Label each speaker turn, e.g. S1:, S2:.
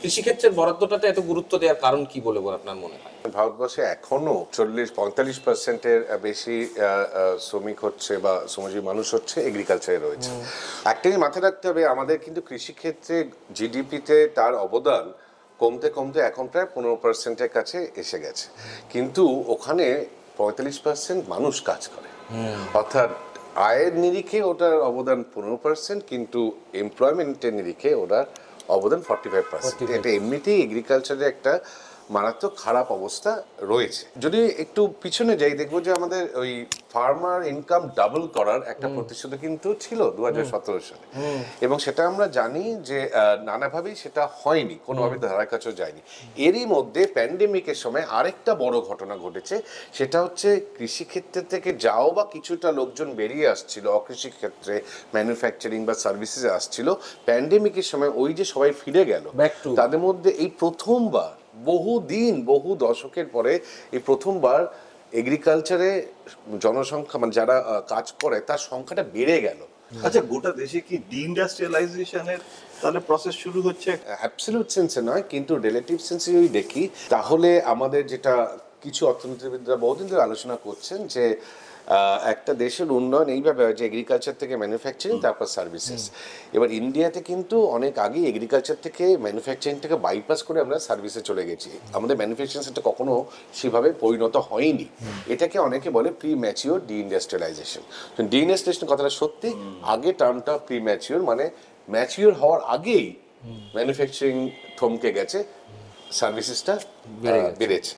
S1: কৃষিক্ষেত্রের বরাদ্দটাতে এত গুরুত্ব দেওয়ার কারণ কি বলে আপনার মনে হয়?
S2: ভারতবর্ষে এখনো 40-45%-এর বেশি শ্রমিক হচ্ছে বা শ্রমজীবী মানুষ হচ্ছে এগ্রিকালচারে রয়েছে। একটা জিনিস মাথায় রাখতে হবে, আমাদের কিন্তু কৃষিক্ষেত্রে জিডিপিতে তার অবদান কমতে কমতে এখন প্রায় 15%-এর কাছে এসে গেছে, কিন্তু ওখানে 45% মানুষ কাজ করে, অর্থাৎ আয়ের নিরিখে ওটার অবদান 15%, কিন্তু এমপ্লয়মেন্টের নিরিখে ওটার অবদান 45%। এটা এমনিতেই এগ্রিকালচারে একটা মারাত্মক খারাপ অবস্থা রয়েছে। যদি একটু পিছনে যাই, দেখবো যে আমাদের ওই ফার্মার ইনকাম ডাবল করার একটা প্রতিশ্রুতি কিন্তু ছিল 2017 সালে, এবং সেটা আমরা জানি যে নানাভাবেই সেটা হয়নি, কোনোভাবে ধারার কাছেও যায়নি। এরই মধ্যে প্যান্ডেমিকের সময় আরেকটা বড় ঘটনা ঘটেছে, সেটা হচ্ছে কৃষিক্ষেত্র থেকে যাও বা কিছুটা লোকজন বেরিয়ে আসছিল, অকৃষি ক্ষেত্রে ম্যানুফ্যাকচারিং বা সার্ভিসেসে আসছিল। প্যান্ডেমিকের সময় ওই যে সবাই ফিরে গেল, তাদের মধ্যে এই প্রথমবার বহু দশকের পরে এই প্রথমবার এগ্রিকালচারে জনসংখ্যা, মানে যারা কাজ করে তার সংখ্যাটা বেড়ে গেল।
S3: আচ্ছা, গোটা দেশে কি ডিইন্ডাস্ট্রিয়ালাইজেশনের তাহলে প্রসেস শুরু হচ্ছে?
S2: অ্যাবসলিউট সেন্সে নয়, কিন্তু রিলেটিভ সেন্সে যদি দেখি, তাহলে আমাদের যেটা কিছু অর্থনীতিবিদরা বহুদিন ধরে আলোচনা করছেন যে একটা দেশের উন্নয়ন এইভাবে হয় যে এগ্রিকালচার থেকে ম্যানুফ্যাকচারিং, তারপর সার্ভিসেস। এবার ইন্ডিয়াতে কিন্তু অনেক আগেই এগ্রিকালচার থেকে ম্যানুফ্যাকচারিংটাকে বাইপাস করে আমরা সার্ভিসে চলে গেছি। আমাদের ম্যানুফ্যাকচারিং সেটা কখনো সেভাবে পরিণত হয়নি। এটাকে অনেকে বলে প্রি ম্যাচিওর ডিইন্ডাস্ট্রিয়ালাইজেশন। ডিইন্ডাস্ট্রিয়ালাইজেশন কথাটা সত্যি, আগে টার্মটা প্রি ম্যাচিওর, মানে ম্যাচিওর হওয়ার আগেই ম্যানুফ্যাকচারিং থমকে গেছে, সার্ভিসেসটা বেড়েছে।